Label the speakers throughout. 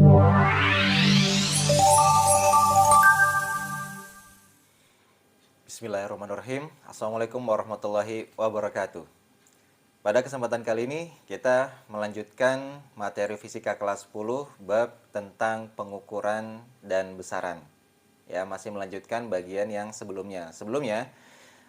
Speaker 1: Bismillahirrahmanirrahim. Assalamualaikum warahmatullahi wabarakatuh. Pada kesempatan kali ini kita melanjutkan materi fisika kelas 10 bab tentang pengukuran dan besaran. Ya, masih melanjutkan bagian yang sebelumnya. Sebelumnya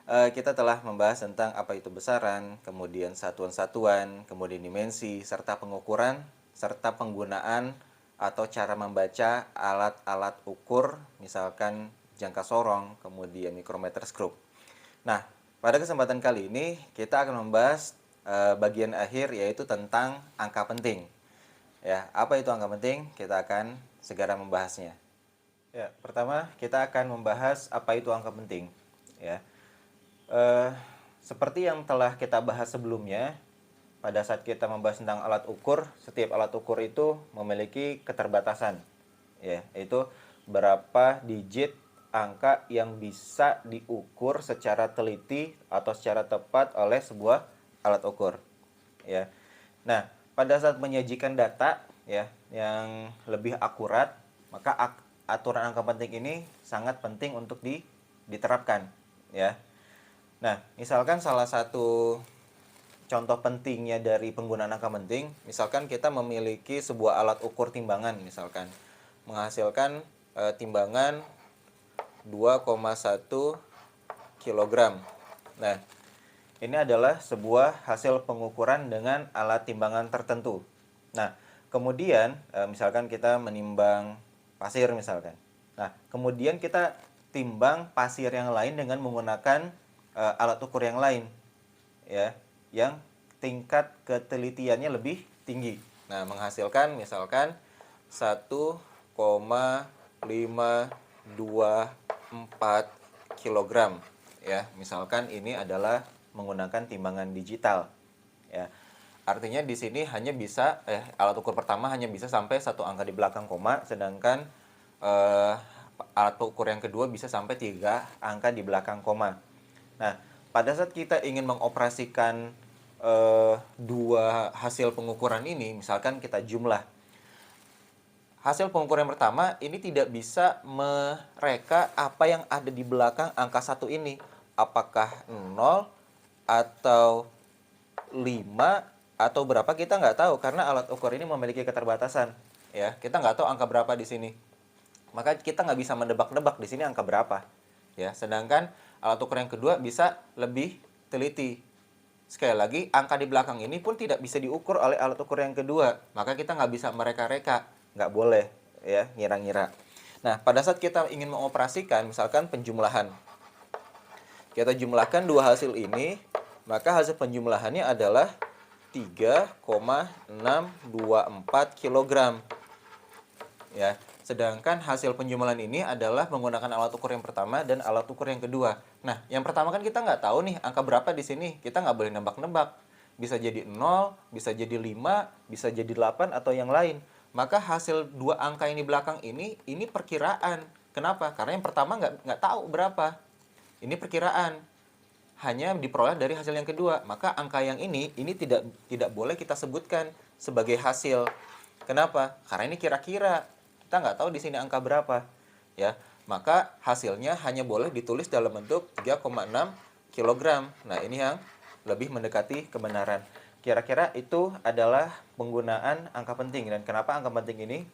Speaker 1: kita telah membahas tentang apa itu besaran, kemudian satuan-satuan, kemudian dimensi, serta pengukuran, serta penggunaan atau cara membaca alat-alat ukur, misalkan jangka sorong, kemudian mikrometer skrup. Nah, pada kesempatan kali ini kita akan membahas bagian akhir, yaitu tentang angka penting. Ya, apa itu angka penting? Kita akan segera membahasnya. Ya, pertama kita akan membahas apa itu angka penting. Ya, seperti yang telah kita bahas sebelumnya, pada saat kita membahas tentang alat ukur, setiap alat ukur itu memiliki keterbatasan, ya, yaitu berapa digit angka yang bisa diukur secara teliti atau secara tepat oleh sebuah alat ukur, ya. Nah, pada saat menyajikan data, ya, yang lebih akurat, maka aturan angka penting ini sangat penting untuk diterapkan, ya. Nah, misalkan salah satu contoh pentingnya dari penggunaan angka penting, misalkan kita memiliki sebuah alat ukur timbangan, misalkan menghasilkan timbangan 2,1 kg. Nah, ini adalah sebuah hasil pengukuran dengan alat timbangan tertentu. Nah, kemudian misalkan kita menimbang pasir misalkan. Nah, kemudian kita timbang pasir yang lain dengan menggunakan alat ukur yang lain, ya, yang tingkat ketelitiannya lebih tinggi. Nah, menghasilkan misalkan 1,524 kg, ya. Misalkan ini adalah menggunakan timbangan digital, ya. Artinya di sini hanya bisa alat ukur pertama hanya bisa sampai satu angka di belakang koma, sedangkan alat ukur yang kedua bisa sampai 3 angka di belakang koma. Nah, pada saat kita ingin mengoperasikan dua hasil pengukuran ini, misalkan kita jumlah. Hasil pengukuran yang pertama ini tidak bisa mereka apa yang ada di belakang angka 1 ini. Apakah 0 atau 5 atau berapa, kita nggak tahu karena alat ukur ini memiliki keterbatasan. Ya, kita nggak tahu angka berapa di sini. Maka kita nggak bisa mendebak-debak di sini angka berapa. Ya, sedangkan alat ukur yang kedua bisa lebih teliti. Sekali lagi, angka di belakang ini pun tidak bisa diukur oleh alat ukur yang kedua. Maka kita nggak bisa mereka-reka. Nggak boleh, ya, ngira-ngira. Nah, pada saat kita ingin mengoperasikan, misalkan penjumlahan. Kita jumlahkan dua hasil ini, maka hasil penjumlahannya adalah 3,624 kg. Ya, sedangkan hasil penjumlahan ini adalah menggunakan alat ukur yang pertama dan alat ukur yang kedua. Nah, yang pertama kan kita nggak tahu nih angka berapa di sini. Kita nggak boleh nebak-nebak. Bisa jadi 0, bisa jadi 5, bisa jadi 8 atau yang lain. Maka hasil dua angka yang di belakang ini perkiraan. Kenapa? Karena yang pertama nggak tahu berapa. Ini perkiraan. Hanya diperoleh dari hasil yang kedua. Maka angka yang ini tidak boleh kita sebutkan sebagai hasil. Kenapa? Karena ini kira-kira. Kita nggak tahu di sini angka berapa, ya. Maka hasilnya hanya boleh ditulis dalam bentuk 3,6 kg. Nah, ini yang lebih mendekati kebenaran. Kira-kira itu adalah penggunaan angka penting, dan kenapa angka penting ini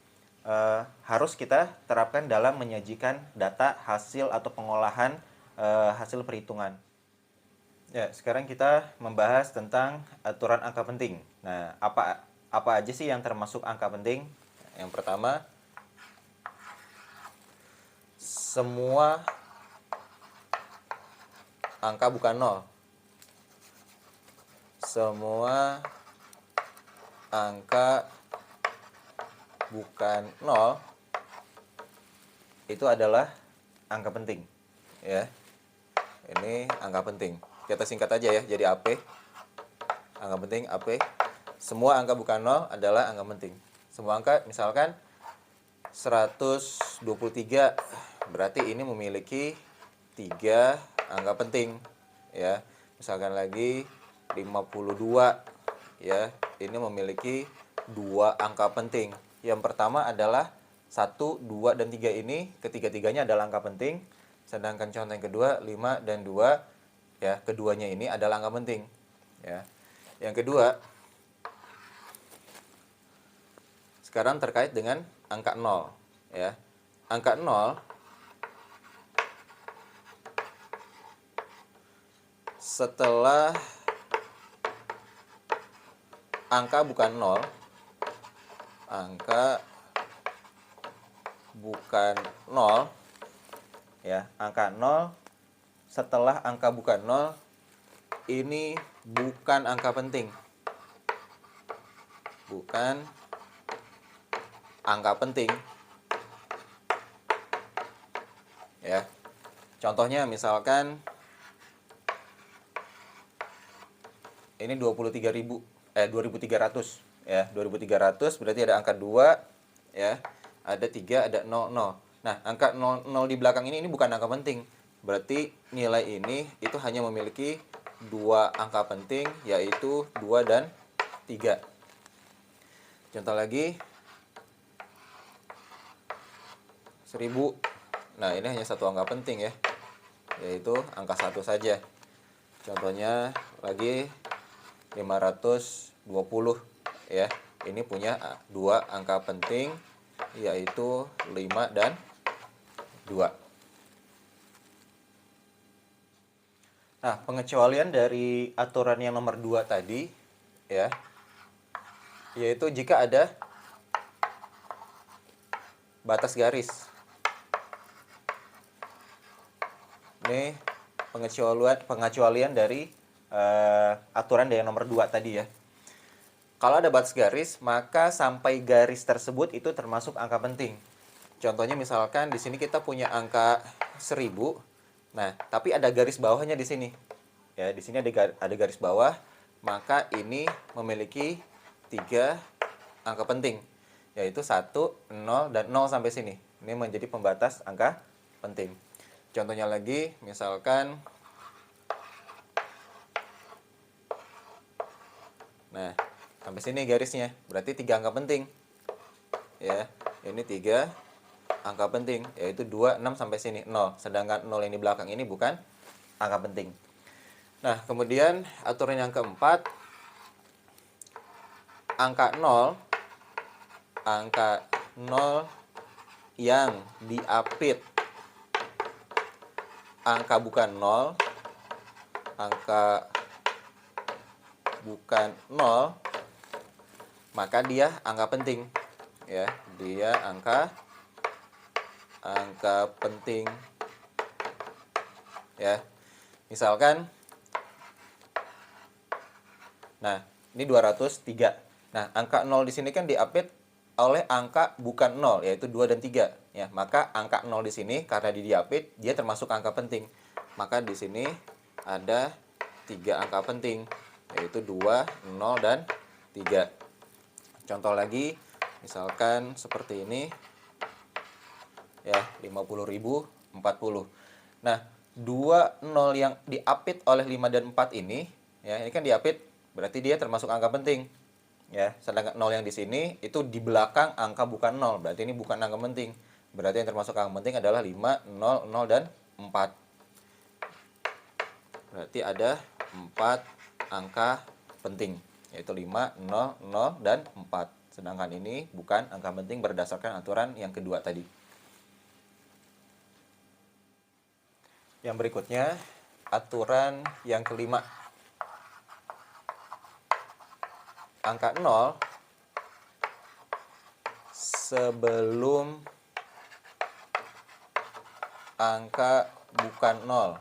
Speaker 1: harus kita terapkan dalam menyajikan data hasil atau pengolahan hasil perhitungan. Ya, sekarang kita membahas tentang aturan angka penting. Nah, apa aja sih yang termasuk angka penting? Yang pertama, semua angka bukan 0. Semua angka bukan 0 itu adalah angka penting, ya. Ini angka penting. Kita singkat aja ya, jadi AP. Angka penting AP. Semua angka bukan 0 adalah angka penting. Semua angka, misalkan 123, berarti ini memiliki 3 angka penting, ya. Misalkan lagi 52, ya, ini memiliki 2 angka penting. Yang pertama adalah 1, 2, dan 3 ini ketiga-tiganya adalah angka penting. Sedangkan contoh yang kedua 5 dan 2, ya, keduanya ini adalah angka penting, ya. Yang kedua, sekarang terkait dengan angka 0, ya. Angka 0 setelah angka bukan 0, angka bukan 0, ya, angka 0 setelah angka bukan 0 ini bukan angka penting. Bukan angka penting. Ya. Contohnya misalkan ini 2300, ya. 2300 berarti ada angka 2, ya. Ada 3, ada 00. Nah, angka 00 di belakang ini bukan angka penting. Berarti nilai ini itu hanya memiliki 2 angka penting, yaitu 2 dan 3. Contoh lagi, 1000. Nah, ini hanya satu angka penting, ya, yaitu angka 1 saja. Contohnya lagi 520, ya. Ini punya 2 angka penting, yaitu 5 dan 2. Nah, pengecualian dari aturan yang nomor 2 tadi, ya, yaitu jika ada batas garis. Ini pengecualian dari aturan yang nomor 2 tadi, ya. Kalau ada batas garis, maka sampai garis tersebut itu termasuk angka penting. Contohnya misalkan di sini kita punya angka 1000. Nah, tapi ada garis bawahnya di sini. Ya, di sini ada garis bawah, maka ini memiliki 3 angka penting, yaitu 1, 0, dan 0 sampai sini. Ini menjadi pembatas angka penting. Contohnya lagi, misalkan, nah, sampai sini garisnya, berarti 3 angka penting. Ya, ini 3 angka penting, yaitu 2, 6 sampai sini 0. Sedangkan 0 yang di belakang ini bukan angka penting. Nah, kemudian aturan yang keempat, angka 0 yang diapit angka bukan 0, maka dia angka penting, ya. Dia angka penting, ya. Misalkan, nah, ini 203. Nah, angka 0 di sini kan diapit oleh angka bukan 0, yaitu 2 dan 3, ya. Maka angka 0 di sini karena diapit, dia termasuk angka penting. Maka di sini ada 3 angka penting, yaitu 2, 0, dan 3. Contoh lagi, misalkan seperti ini, ya, 50.040. Nah, 2 0 yang diapit oleh 5 dan 4 ini, ya, ini kan diapit, berarti dia termasuk angka penting, ya. Sedangkan 0 yang di sini itu di belakang angka bukan 0, berarti ini bukan angka penting. Berarti yang termasuk angka penting adalah 5, 0, 0, dan 4. Berarti ada 4 angka penting, yaitu 5, 0, 0, dan 4. Sedangkan ini bukan angka penting berdasarkan aturan yang kedua tadi. Yang berikutnya, aturan yang kelima. Angka 0 sebelum angka bukan 0.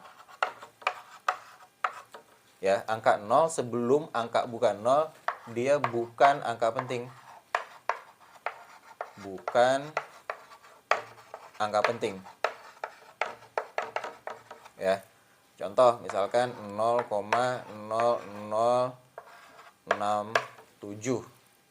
Speaker 1: Ya, angka 0 sebelum angka bukan 0, dia bukan angka penting. Bukan angka penting. Ya. Contoh misalkan 0,0067,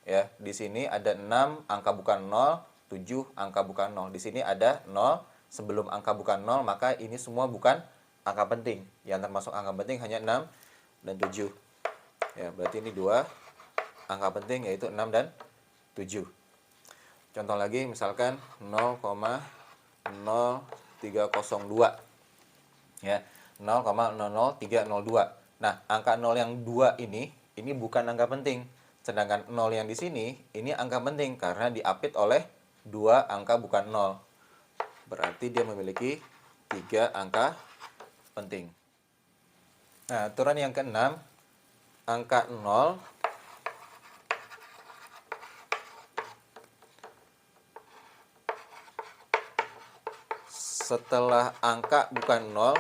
Speaker 1: ya. Di sini ada 6 angka bukan 0, 7 angka bukan 0. Di sini ada 0 sebelum angka bukan 0, maka ini semua bukan angka penting. Yang termasuk angka penting hanya 6 dan 7. Ya, berarti ini 2 angka penting, yaitu 6 dan 7. Contoh lagi misalkan 0,0302 ya. 0,00302. Nah, angka 0 yang 2 ini bukan angka penting. Sedangkan 0 yang di sini ini angka penting karena diapit oleh dua angka bukan 0. Berarti dia memiliki 3 angka penting. Nah, aturan yang keenam, angka 0 setelah angka bukan 0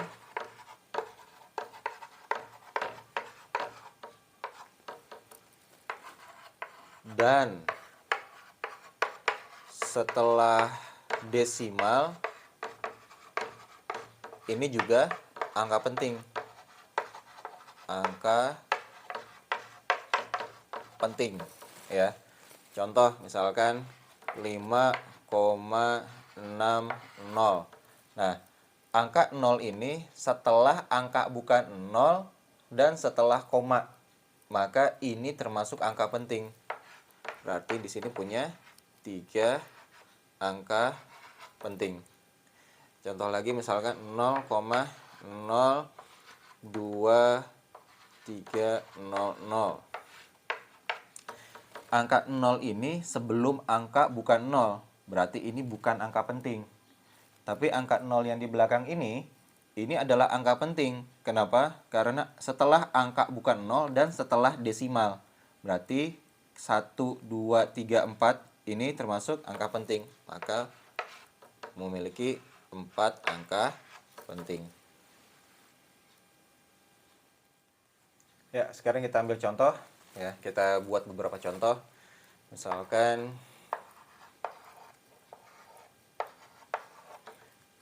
Speaker 1: dan setelah desimal ini juga angka penting. Angka penting ya. Contoh misalkan 5,60. Nah, angka 0 ini setelah angka bukan 0 dan setelah koma. Maka ini termasuk angka penting. Berarti di sini punya 3 angka penting. Contoh lagi misalkan 0,02300. Angka 0 ini sebelum angka bukan 0. Berarti ini bukan angka penting. Tapi angka 0 yang di belakang ini adalah angka penting. Kenapa? Karena setelah angka bukan 0 dan setelah desimal. Berarti 1, 2, 3, 4 ini termasuk angka penting. Maka memiliki 4 angka penting. Ya, sekarang kita ambil contoh. Ya, kita buat beberapa contoh. Misalkan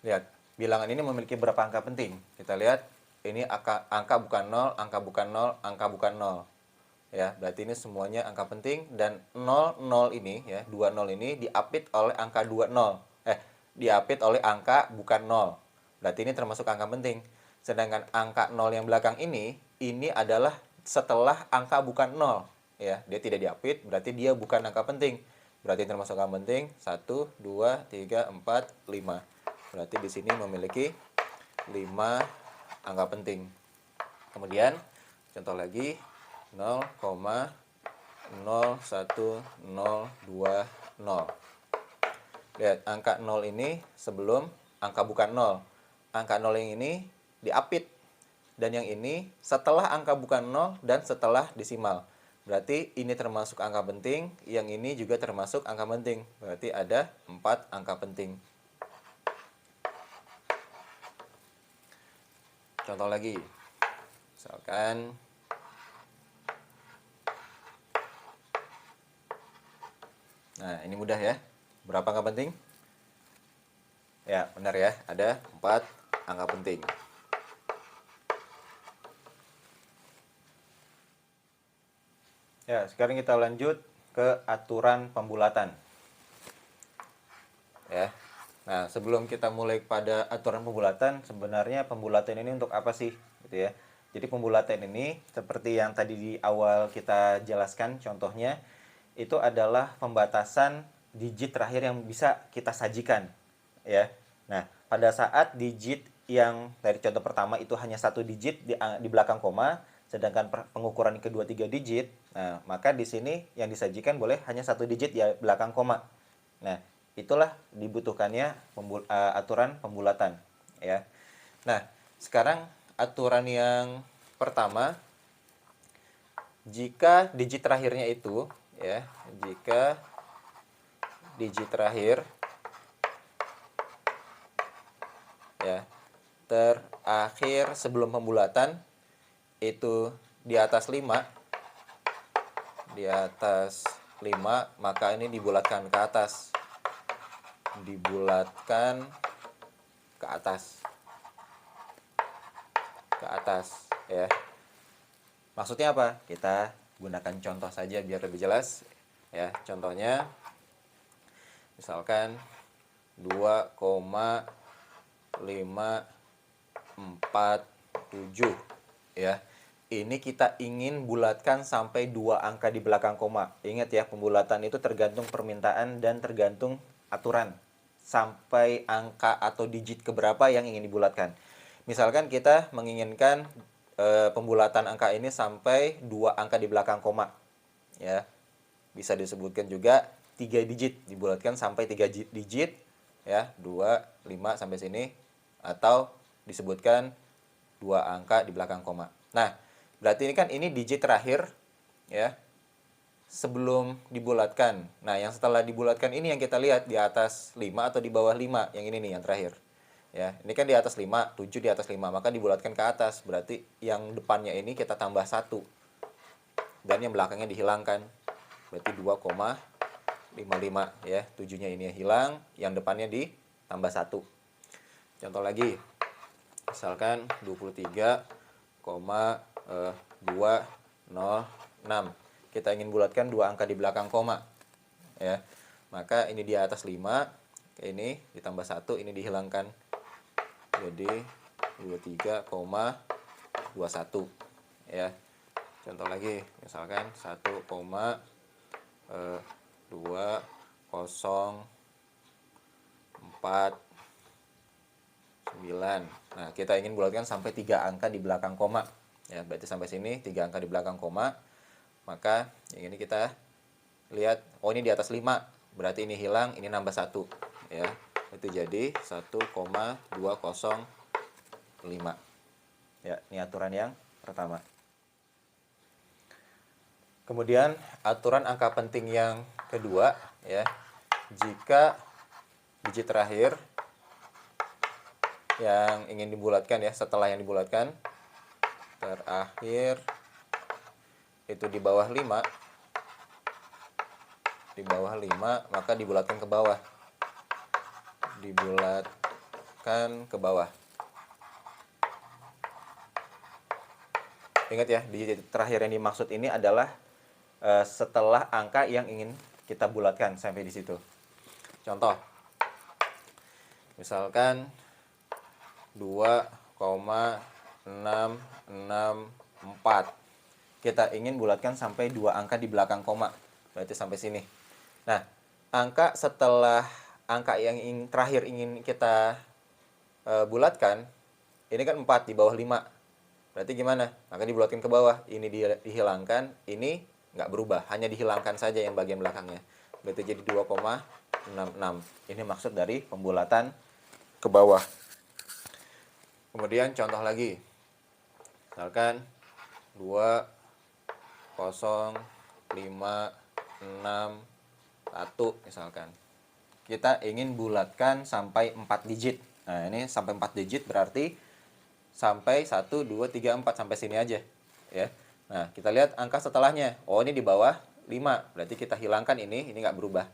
Speaker 1: lihat, bilangan ini memiliki berapa angka penting? Kita lihat, ini angka bukan 0, angka bukan 0, angka bukan 0. Ya, berarti ini semuanya angka penting dan 0 0 ini ya, 20 ini diapit oleh angka 20. Diapit oleh angka bukan 0. Berarti ini termasuk angka penting. Sedangkan angka 0 yang belakang ini adalah setelah angka bukan 0. Ya, dia tidak diapit, berarti dia bukan angka penting. Berarti termasuk angka penting 1, 2, 3, 4, 5. Berarti di sini memiliki 5 angka penting. Kemudian contoh lagi 0,01020. Lihat, angka 0 ini sebelum angka bukan 0. Angka 0 yang ini diapit. Dan yang ini setelah angka bukan 0 dan setelah desimal. Berarti ini termasuk angka penting, yang ini juga termasuk angka penting. Berarti ada 4 angka penting. Contoh lagi. Misalkan nah, ini mudah ya. Berapa angka penting? Ya, benar ya. Ada 4 angka penting. Ya, sekarang kita lanjut ke aturan pembulatan. Ya. Nah, sebelum kita mulai pada aturan pembulatan, sebenarnya pembulatan ini untuk apa sih? Gitu ya. Jadi pembulatan ini seperti yang tadi di awal kita jelaskan contohnya, itu adalah pembatasan digit terakhir yang bisa kita sajikan. Ya. Nah, pada saat digit yang dari contoh pertama itu hanya 1 digit di belakang koma, sedangkan pengukuran kedua 3 digit, nah maka di sini yang disajikan boleh hanya 1 digit di belakang koma. Nah, itulah dibutuhkannya aturan pembulatan ya. Nah, sekarang aturan yang pertama, jika digit terakhirnya itu ya, jika digit terakhir ya terakhir sebelum pembulatan itu di atas 5, maka ini dibulatkan ke atas. Dibulatkan ke atas. Ke atas ya. Maksudnya apa? Kita gunakan contoh saja biar lebih jelas ya. Contohnya misalkan 2,547 ya. ini kita ingin bulatkan sampai 2 angka di belakang koma. Ingat ya, pembulatan itu tergantung permintaan dan tergantung aturan. Sampai angka atau digit keberapa yang ingin dibulatkan. Misalkan kita menginginkan pembulatan angka ini sampai 2 angka di belakang koma. Ya. Bisa disebutkan juga 3 digit, dibulatkan sampai 3 digit ya, 2, 5 sampai sini, atau disebutkan 2 angka di belakang koma. Nah, berarti ini digit terakhir ya sebelum dibulatkan. Nah, yang setelah dibulatkan ini yang kita lihat di atas 5 atau di bawah 5. Yang ini nih yang terakhir. Ya, ini kan di atas 5, 7 di atas 5, maka dibulatkan ke atas. Berarti yang depannya ini kita tambah 1. Dan yang belakangnya dihilangkan. Berarti 2,55 ya. 7-nya ini hilang, yang depannya ditambah 1. Contoh lagi. Misalkan 23,206. Kita ingin bulatkan 2 angka di belakang koma. Ya. Maka ini di atas 5, ini ditambah 1, ini dihilangkan. Jadi 23,21 ya. Contoh lagi, misalkan 1,2049. Nah, kita ingin bulatkan sampai 3 angka di belakang koma. Ya, berarti sampai sini 3 angka di belakang koma. Maka yang ini kita lihat, oh ini di atas 5. Berarti ini hilang, ini nambah 1. Ya, itu jadi 1,205. Ya, ini aturan yang pertama. Kemudian aturan angka penting yang kedua ya. Jika digit terakhir yang ingin dibulatkan ya, setelah yang dibulatkan terakhir itu di bawah 5, maka dibulatkan ke bawah. Dibulatkan ke bawah. Ingat ya, digit terakhir yang dimaksud ini adalah setelah angka yang ingin kita bulatkan sampai di situ. Contoh, misalkan 2,664. Kita ingin bulatkan sampai 2 angka di belakang koma. Berarti sampai sini. Nah, angka setelah angka yang terakhir ingin kita bulatkan, ini kan 4 di bawah 5. Berarti gimana? Maka dibulatkan ke bawah. Ini dihilangkan, ini nggak berubah, hanya dihilangkan saja yang bagian belakangnya. Berarti jadi 2,66. Ini maksud dari pembulatan ke bawah. Kemudian contoh lagi. Misalkan 2,0,5,6,1 misalkan. Kita ingin bulatkan sampai 4 digit. Nah, ini sampai 4 digit berarti sampai 1, 2, 3, 4 sampai sini aja ya. Nah, kita lihat angka setelahnya. Oh, ini di bawah 5. Berarti kita hilangkan ini nggak berubah.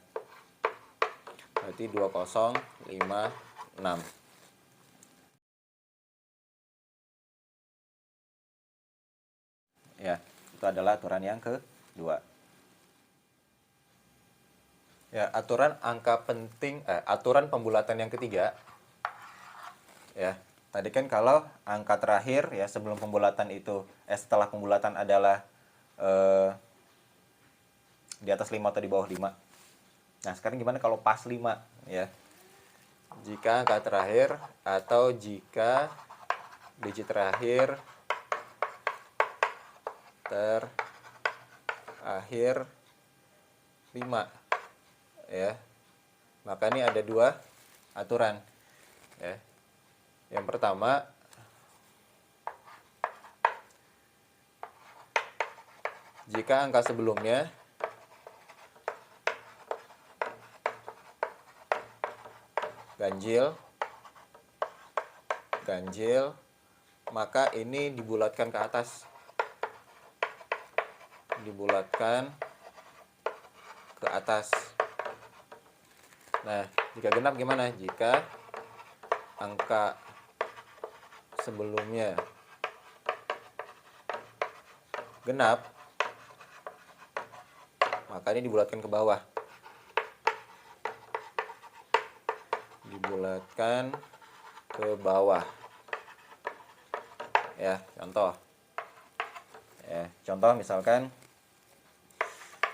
Speaker 1: Berarti 2056. Ya, itu adalah aturan yang kedua. Ya, aturan angka penting aturan pembulatan yang ketiga. Ya, tadi kan kalau angka terakhir ya sebelum pembulatan itu setelah pembulatan adalah di atas 5 atau di bawah 5. Nah, sekarang gimana kalau pas 5 ya? Jika angka terakhir atau jika digit terakhir terakhir 5 ya. Maka ini ada 2 aturan ya. Yang pertama, jika angka sebelumnya ganjil, maka ini dibulatkan ke atas. Dibulatkan ke atas. Nah, jika genap gimana? Jika angka sebelumnya genap, maka ini dibulatkan ke bawah. Dibulatkan ke bawah. Ya, contoh. Ya, contoh misalkan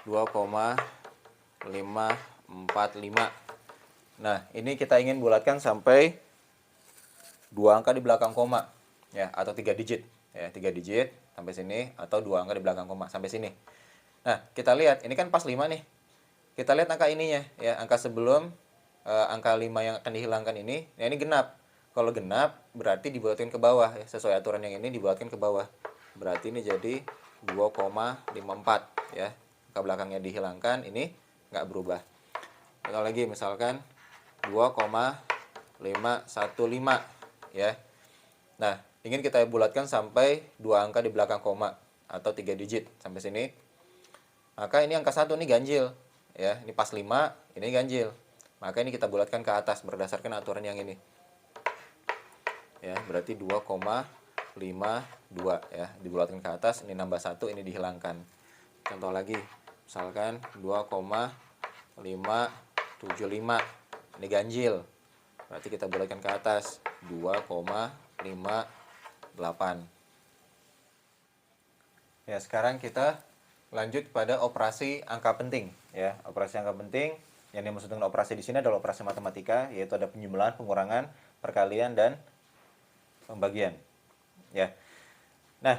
Speaker 1: 2,545. Nah, ini kita ingin bulatkan sampai dua angka di belakang koma, ya, atau 3 digit, ya, 3 digit sampai sini, atau dua angka di belakang koma sampai sini. Nah, kita lihat ini kan pas 5 nih. Kita lihat angka ininya, ya, angka sebelum angka 5 yang akan dihilangkan ini. Nah, ini genap. Kalau genap berarti dibuatkan ke bawah, ya, sesuai aturan yang ini dibuatkan ke bawah. Berarti ini jadi 2,54, ya. Angka belakangnya dihilangkan, ini nggak berubah. Contoh lagi misalkan 2,515, ya. Nah, ingin kita bulatkan sampai dua angka di belakang koma atau 3 digit sampai sini. Maka ini angka 1 ini ganjil, ya. Ini pas 5, ini ganjil. Maka ini kita bulatkan ke atas berdasarkan aturan yang ini. Ya, berarti 2,52, ya. Dibulatkan ke atas, ini nambah 1, ini dihilangkan. Contoh lagi, misalkan 2,575. Ini ganjil. Berarti kita bulatkan ke atas, 2,58. Ya, sekarang kita lanjut pada operasi angka penting, ya. Operasi angka penting yang dimaksud dengan operasi di sini adalah operasi matematika, yaitu ada penjumlahan, pengurangan, perkalian, dan pembagian, ya. Nah,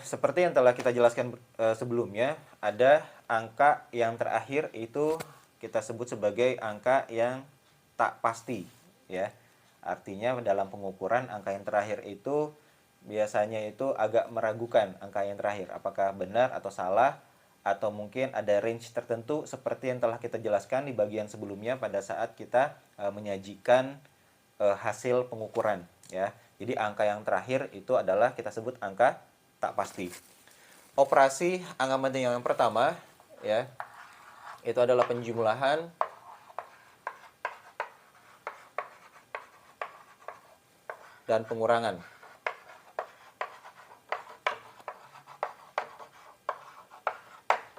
Speaker 1: seperti yang telah kita jelaskan sebelumnya, ada angka yang terakhir itu kita sebut sebagai angka yang tak pasti, ya. Artinya dalam pengukuran angka yang terakhir itu biasanya itu agak meragukan angka yang terakhir, apakah benar atau salah, atau mungkin ada range tertentu seperti yang telah kita jelaskan di bagian sebelumnya pada saat kita menyajikan hasil pengukuran, ya. Jadi angka yang terakhir itu adalah kita sebut angka tak pasti. Operasi angka penting yang pertama, ya, itu adalah penjumlahan dan pengurangan.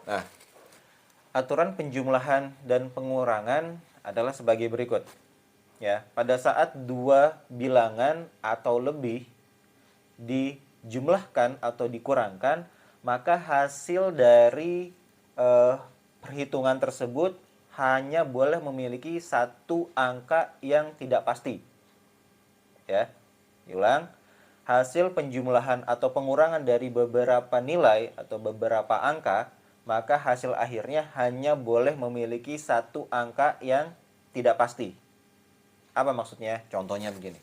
Speaker 1: Nah, aturan penjumlahan dan pengurangan adalah sebagai berikut. Ya, pada saat dua bilangan atau lebih dijumlahkan atau dikurangkan, maka hasil dari perhitungan tersebut hanya boleh memiliki satu angka yang tidak pasti. Ya, ulang. Hasil penjumlahan atau pengurangan dari beberapa nilai atau beberapa angka, maka hasil akhirnya hanya boleh memiliki satu angka yang tidak pasti. Apa maksudnya? Contohnya begini.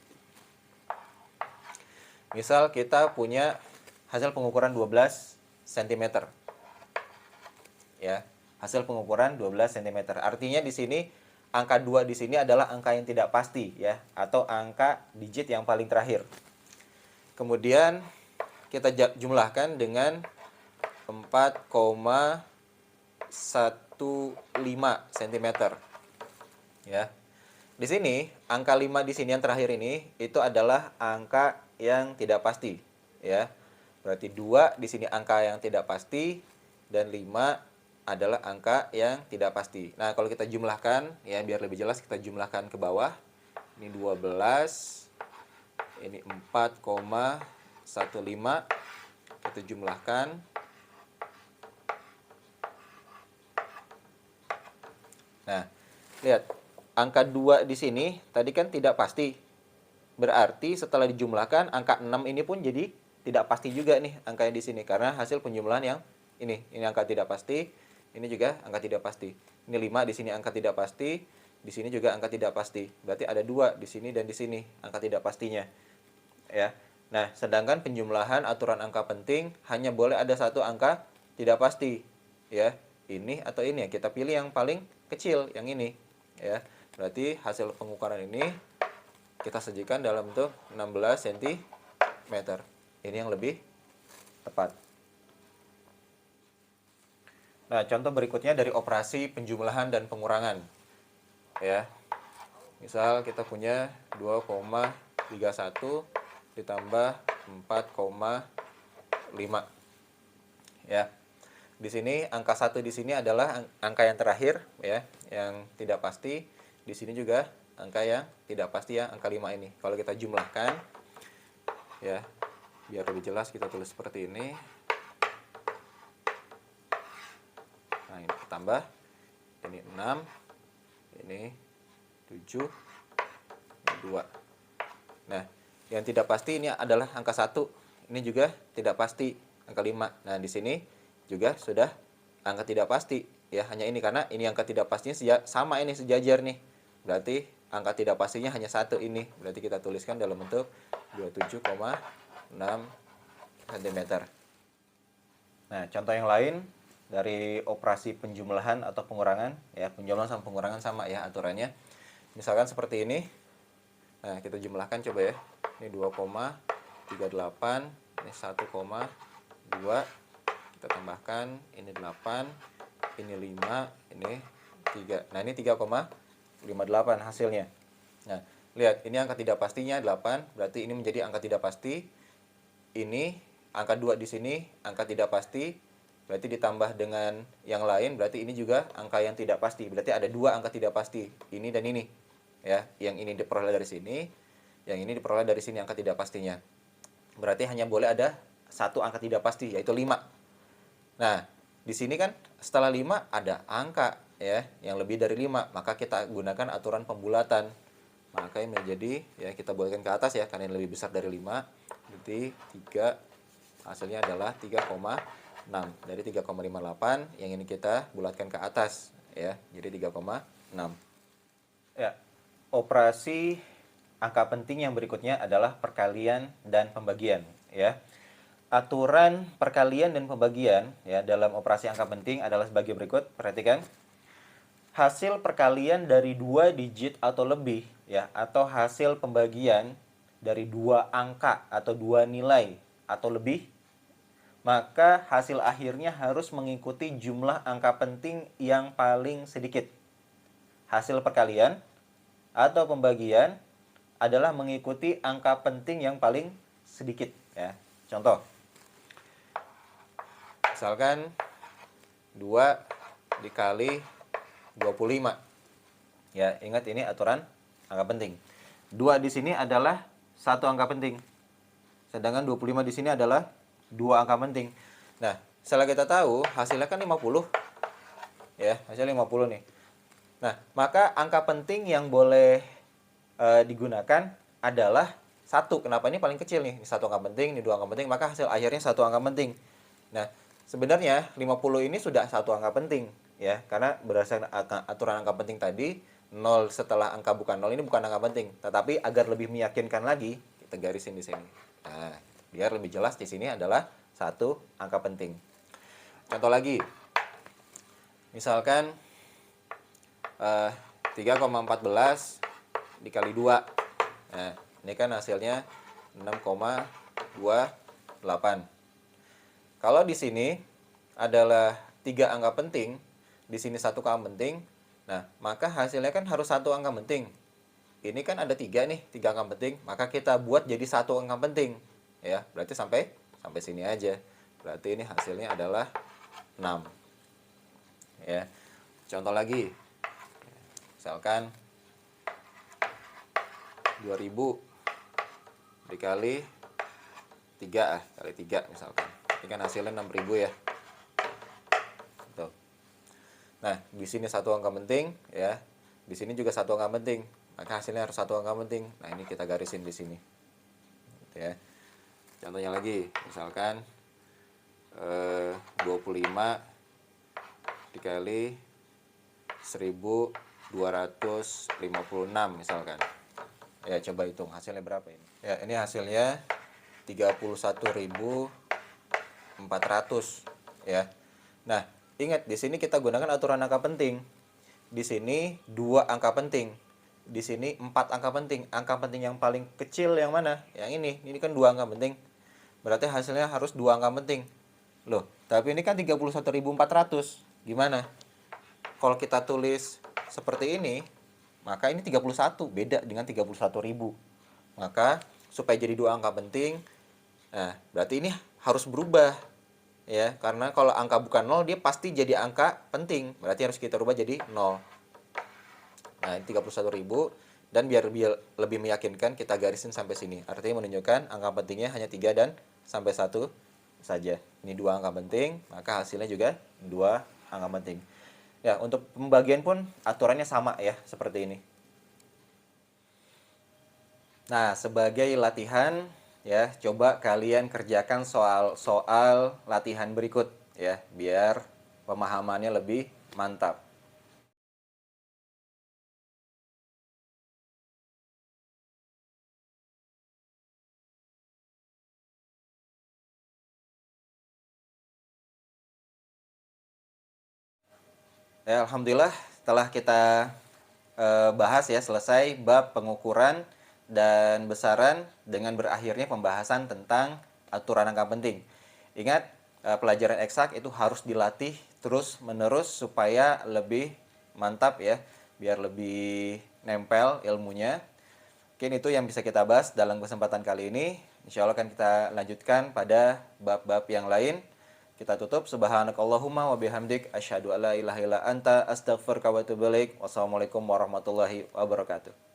Speaker 1: Misal kita punya hasil pengukuran 12 cm. Ya, hasil pengukuran 12 cm. Artinya di sini angka 2 di sini adalah angka yang tidak pasti, ya, atau angka digit yang paling terakhir. Kemudian kita jumlahkan dengan 4,15 cm. Ya. Di sini angka 5 di sini yang terakhir ini itu adalah angka yang tidak pasti, ya. Berarti 2 di sini angka yang tidak pasti dan 5 adalah angka yang tidak pasti. Nah, kalau kita jumlahkan, ya, biar lebih jelas kita jumlahkan ke bawah. Ini 12, ini 4,15, kita jumlahkan. Nah, lihat, angka 2 di sini tadi kan tidak pasti. Berarti setelah dijumlahkan angka 6 ini pun jadi tidak pasti juga nih angkanya di sini karena hasil penjumlahan yang ini angka tidak pasti, ini juga angka tidak pasti. Ini 5 di sini angka tidak pasti, di sini juga angka tidak pasti. Berarti ada 2 di sini dan di sini angka tidak pastinya. Ya. Nah, sedangkan penjumlahan aturan angka penting hanya boleh ada satu angka tidak pasti, ya. Ini atau ini, ya. Kita pilih yang paling kecil, yang ini, ya. Berarti hasil pengukuran ini kita sajikan dalam bentuk 16 cm. Ini yang lebih tepat. Nah, contoh berikutnya dari operasi penjumlahan dan pengurangan. Ya. Misal kita punya 2,31 ditambah 4,5. Ya. Di sini angka 1 di sini adalah angka yang terakhir, ya, yang tidak pasti. Di sini juga angka yang tidak pasti, ya, angka 5 ini. Kalau kita jumlahkan, ya, biar lebih jelas kita tulis seperti ini. Nah, ini tambah, ini 6, ini 7, ini 2. Nah, yang tidak pasti ini adalah angka 1. Ini juga tidak pasti, angka 5. Nah, di sini juga sudah angka tidak pasti. Ya, hanya ini karena ini angka tidak pastinya sama ini sejajar nih. Berarti angka tidak pastinya hanya 1 ini. Berarti kita tuliskan dalam bentuk 27,6 cm. Nah, contoh yang lain dari operasi penjumlahan atau pengurangan, ya, penjumlahan sama pengurangan sama ya aturannya. Misalkan seperti ini. Nah, kita jumlahkan coba ya. Ini 2,38, ini 1,2. Kita tambahkan ini 8, ini 5, ini 3. Nah, ini 3,58 hasilnya. Nah, lihat, ini angka tidak pastinya 8, berarti ini menjadi angka tidak pasti. Ini angka 2 di sini angka tidak pasti, berarti ditambah dengan yang lain, berarti ini juga angka yang tidak pasti. Berarti ada 2 angka tidak pasti, ini dan ini. Ya, yang ini diperoleh dari sini, yang ini diperoleh dari sini angka tidak pastinya. Berarti hanya boleh ada 1 angka tidak pasti, yaitu 5. Nah, di sini kan setelah 5 ada angka ya yang lebih dari 5, maka kita gunakan aturan pembulatan. Maka ini menjadi, ya, kita bulatkan ke atas ya, karena ini lebih besar dari 5. Berarti 3, hasilnya adalah 3,6. Dari 3,58 yang ini kita bulatkan ke atas ya, jadi 3,6. Ya, operasi angka penting yang berikutnya adalah perkalian dan pembagian ya. Aturan perkalian dan pembagian ya dalam operasi angka penting adalah sebagai berikut. Perhatikan. Hasil perkalian dari 2 digit atau lebih ya, atau hasil pembagian dari 2 angka atau 2 nilai atau lebih, maka hasil akhirnya harus mengikuti jumlah angka penting yang paling sedikit. Hasil perkalian atau pembagian adalah mengikuti angka penting yang paling sedikit ya. Contoh. Misalkan 2 dikali 25. Ya, ingat ini aturan angka penting. 2 di sini adalah 1 angka penting. Sedangkan 25 di sini adalah 2 angka penting. Nah, setelah kita tahu hasilnya kan 50. Ya, hasilnya 50 nih. Nah, maka angka penting yang boleh digunakan adalah 1. Kenapa? Ini paling kecil nih. Ini 1 angka penting, ini 2 angka penting, maka hasil akhirnya 1 angka penting. Nah, sebenarnya 50 ini sudah 1 angka penting ya, karena berdasarkan aturan angka penting tadi, 0 setelah angka bukan 0 ini bukan angka penting. Tetapi agar lebih meyakinkan lagi, kita garisin di sini. Nah, biar lebih jelas di sini adalah 1 angka penting. Contoh lagi. Misalkan 3,14 dikali 2. Nah, ini kan hasilnya 6,28. Kalau di sini adalah 3 angka penting, di sini 1 angka penting, nah, maka hasilnya kan harus 1 angka penting. Ini kan ada 3 nih, 3 angka penting, maka kita buat jadi 1 angka penting. Ya, berarti sampai sini aja. Berarti ini hasilnya adalah 6. Ya. Contoh lagi. Misalkan 2000 dikali 3 kali 3 misalkan. Ini kan hasilnya 6000 ya. Tuh. Nah, di sini 1 angka penting ya. Di sini juga 1 angka penting. Maka hasilnya harus 1 angka penting. Nah, ini kita garisin di sini. Gitu ya. Contohnya lagi, misalkan 25 dikali 1256 misalkan. Ya, coba hitung hasilnya berapa ini. Ya, ini hasilnya 31.400 ya. Nah, ingat di sini kita gunakan aturan angka penting. Di sini 2 angka penting. Di sini 4 angka penting. Angka penting yang paling kecil yang mana? Yang ini. Ini kan 2 angka penting. Berarti hasilnya harus 2 angka penting. Loh, tapi ini kan 31.400. Gimana? Kalau kita tulis seperti ini, maka ini 31, beda dengan 31.000. Maka supaya jadi 2 angka penting, nah, berarti ini harus berubah. Ya, karena kalau angka bukan 0, dia pasti jadi angka penting. Berarti harus kita rubah jadi 0. Nah, ini 31.000, dan biar lebih meyakinkan kita garisin sampai sini. Artinya menunjukkan angka pentingnya hanya 3 dan sampai 1 saja. Ini 2 angka penting, maka hasilnya juga 2 angka penting. Ya, untuk pembagian pun aturannya sama ya, seperti ini. Nah, sebagai latihan ya, coba kalian kerjakan soal-soal latihan berikut ya, biar pemahamannya lebih mantap. Ya, alhamdulillah setelah kita bahas ya, selesai bab pengukuran dan besaran dengan berakhirnya pembahasan tentang aturan angka penting. Ingat, pelajaran eksak itu harus dilatih terus-menerus supaya lebih mantap ya, biar lebih nempel ilmunya. Mungkin itu yang bisa kita bahas dalam kesempatan kali ini. Insya Allah akan kita lanjutkan pada bab-bab yang lain. Kita tutup. Subhanakallahumma wa bihamdik asyhadu alla ilaha illa anta astaghfiruka wa atubu ilaik. Wassalamualaikum warahmatullahi wabarakatuh.